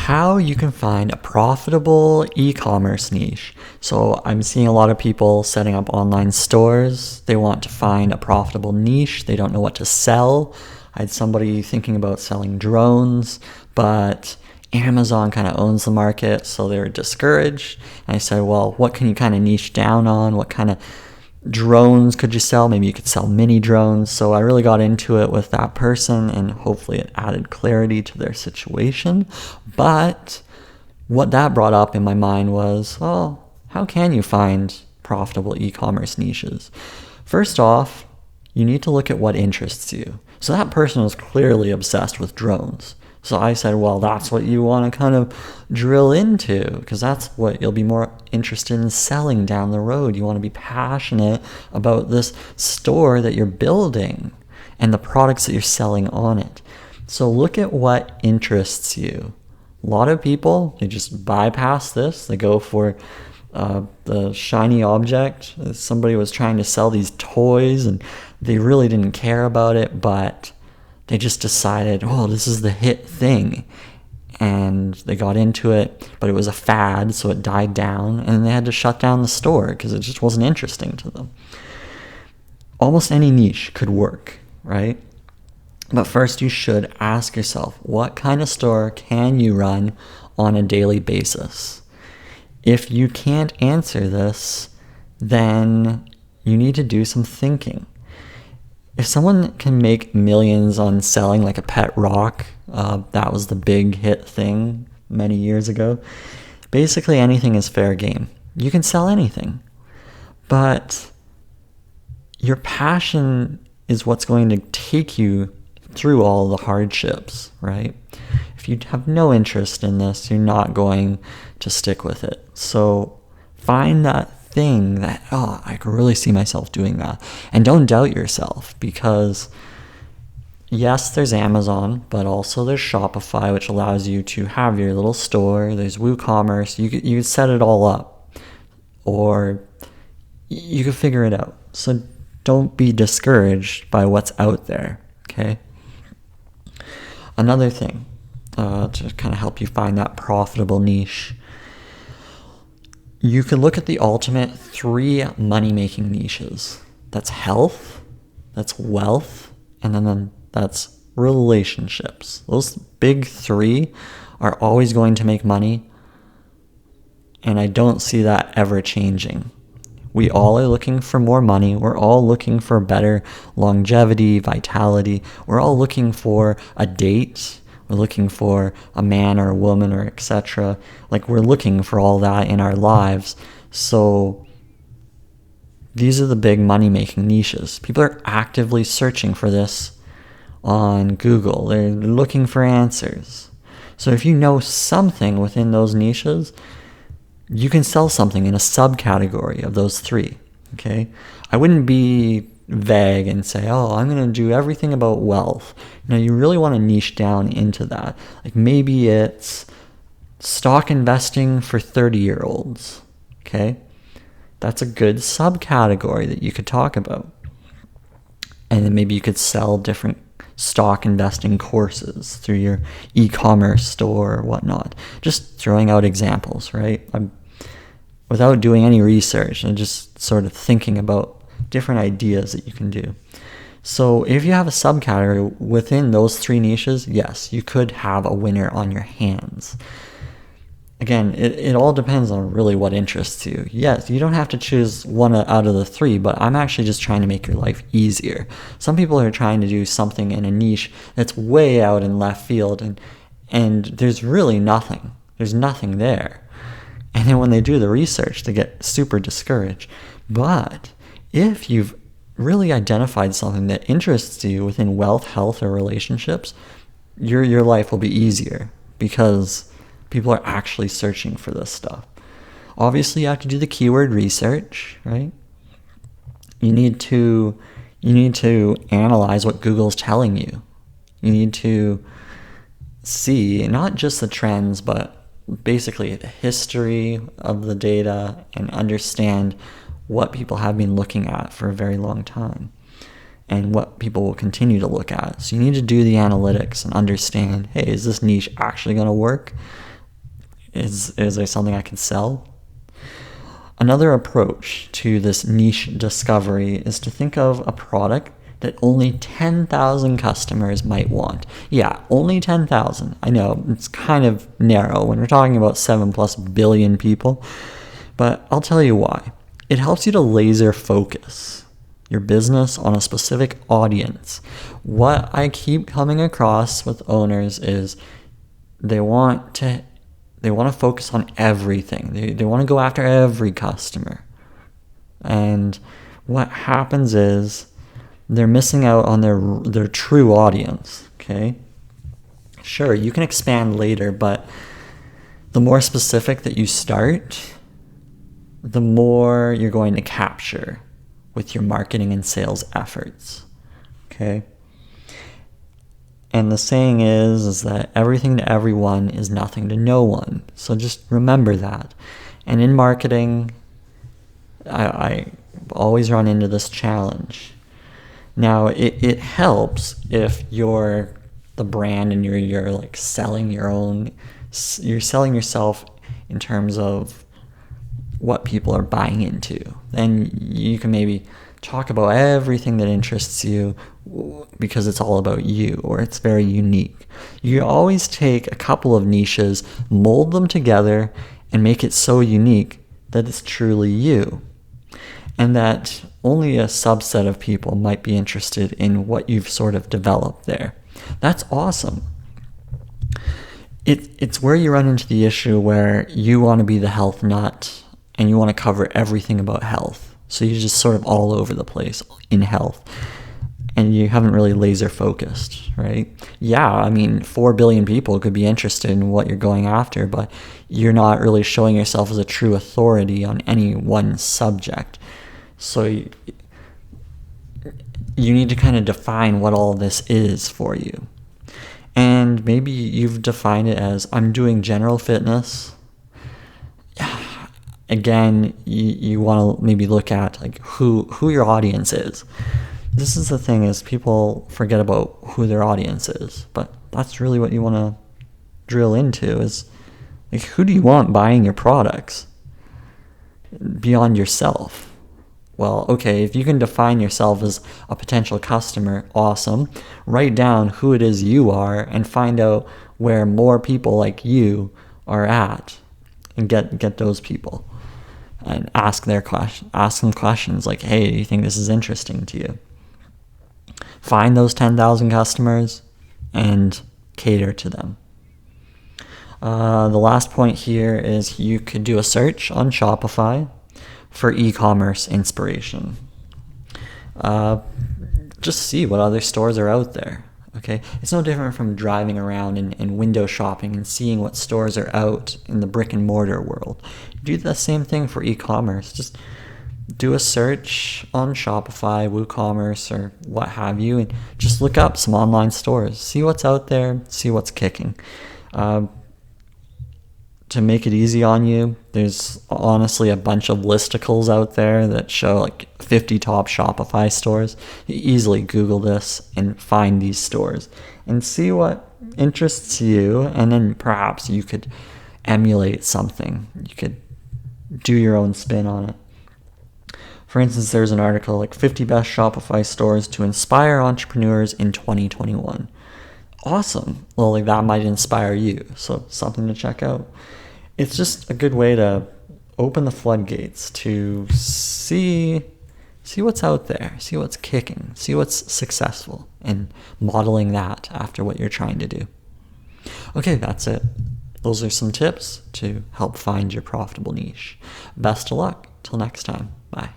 how you can find a profitable e-commerce niche. So I'm seeing a lot of people setting up online stores. They want to find a profitable niche. They don't know what to sell. I had somebody thinking about selling drones, but Amazon kind of owns the market, so they were discouraged. And I said, well, what can you kind of niche down on? What kind of drones could you sell? Maybe you could sell mini drones. So I really got into it with that person, and hopefully it added clarity to their situation. But what that brought up in my mind was, well, how can you find profitable e-commerce niches? First off, you need to look at what interests you. So that person was clearly obsessed with drones. So I said, well, that's what you want to kind of drill into, because that's what you'll be more interested in selling down the road. You want to be passionate about this store that you're building and the products that you're selling on it. So look at what interests you. A lot of people, they just bypass this. They go for the shiny object. Somebody was trying to sell these toys and they really didn't care about it, but they just decided, oh, this is the hit thing. And they got into it, but it was a fad, so it died down, and they had to shut down the store because it just wasn't interesting to them. Almost any niche could work, right? But first you should ask yourself, what kind of store can you run on a daily basis? If you can't answer this, then you need to do some thinking. If someone can make millions on selling like a pet rock, that was the big hit thing many years ago. Basically anything is fair game. You can sell anything. But your passion is what's going to take you through all the hardships, right? If you have no interest in this, you're not going to stick with it. So find that thing that, oh, I can really see myself doing that. And don't doubt yourself, because yes, there's Amazon, but also there's Shopify, which allows you to have your little store. There's WooCommerce. You could set it all up, or you could figure it out. So don't be discouraged by what's out there, okay? Another thing to kind of help you find that profitable niche, you can look at the ultimate 3 money-making niches. That's health, that's wealth, and then that's relationships. Those big 3 are always going to make money, and I don't see that ever changing. We all are looking for more money. We're all looking for better longevity, vitality. We're all looking for a date. We're looking for a man or a woman or etc. Like, we're looking for all that in our lives. So these are the big money-making niches. People are actively searching for this on Google. They're looking for answers. So if you know something within those niches, you can sell something in a subcategory of those 3, okay? I wouldn't be vague and say, oh, I'm going to do everything about wealth. Now, you really want to niche down into that. Like, maybe it's stock investing for 30-year-olds, okay? That's a good subcategory that you could talk about. And then maybe you could sell different stock investing courses through your e-commerce store or whatnot. Just throwing out examples, right? Without doing any research and just sort of thinking about different ideas that you can do. So if you have a subcategory within those 3 niches, yes, you could have a winner on your hands. Again, it all depends on really what interests you. Yes, you don't have to choose one out of the 3, but I'm actually just trying to make your life easier. Some people are trying to do something in a niche that's way out in left field, and there's really nothing. There's nothing there. And then when they do the research, they get super discouraged. But if you've really identified something that interests you within wealth, health, or relationships, your life will be easier, because people are actually searching for this stuff. Obviously, you have to do the keyword research, right? You need to analyze what Google's telling you. You need to see not just the trends, but basically the history of the data, and understand what people have been looking at for a very long time and what people will continue to look at. So you need to do the analytics and understand, hey, is this niche actually going to work? Is there something I can sell? Another approach to this niche discovery is to think of a product that only 10,000 customers might want. Yeah, only 10,000. I know, it's kind of narrow when we're talking about 7+ billion people, but I'll tell you why. It helps you to laser focus your business on a specific audience. What I keep coming across with owners is they want to focus on everything. They want to go after every customer. And what happens is they're missing out on their true audience, okay? Sure, you can expand later, but the more specific that you start, the more you're going to capture with your marketing and sales efforts, okay? And the saying is that everything to everyone is nothing to no one. So just remember that. And in marketing, I always run into this challenge. Now, it helps if you're the brand and you're like selling you're selling yourself in terms of what people are buying into. Then you can maybe talk about everything that interests you because it's all about you or it's very unique. You always take a couple of niches, mold them together, and make it so unique that it's truly you. And that only a subset of people might be interested in what you've sort of developed there. That's awesome. It's where you run into the issue where you want to be the health nut and you want to cover everything about health. So you're just sort of all over the place in health. And you haven't really laser focused, right? Yeah, I mean, 4 billion people could be interested in what you're going after, but you're not really showing yourself as a true authority on any one subject. So you need to kind of define what all this is for you. And maybe you've defined it as, I'm doing general fitness. Again, you want to maybe look at like who your audience is. This is the thing, is people forget about who their audience is, but that's really what you want to drill into, is like, who do you want buying your products beyond yourself? Well, okay, if you can define yourself as a potential customer, awesome. Write down who it is you are and find out where more people like you are at and get those people. And ask them questions like, hey, do you think this is interesting to you? Find those 10,000 customers and cater to them. The last point here is you could do a search on Shopify for e-commerce inspiration. Just see what other stores are out there. Okay, it's no different from driving around and window shopping and seeing what stores are out in the brick and mortar world. Do the same thing for e-commerce. Just do a search on Shopify, WooCommerce, or what have you, and just look up some online stores. See what's out there, see what's kicking. To make it easy on you, there's honestly a bunch of listicles out there that show like 50 top Shopify stores. You easily Google this and find these stores and see what interests you, and then perhaps you could emulate something. You could do your own spin on it. For instance, there's an article like 50 best Shopify stores to inspire entrepreneurs in 2021. Awesome. Well, like that might inspire you, so something to check out. It's just a good way to open the floodgates to see what's out there, see what's kicking, see what's successful, and modeling that after what you're trying to do. Okay, that's it. Those are some tips to help find your profitable niche. Best of luck. Till next time. Bye.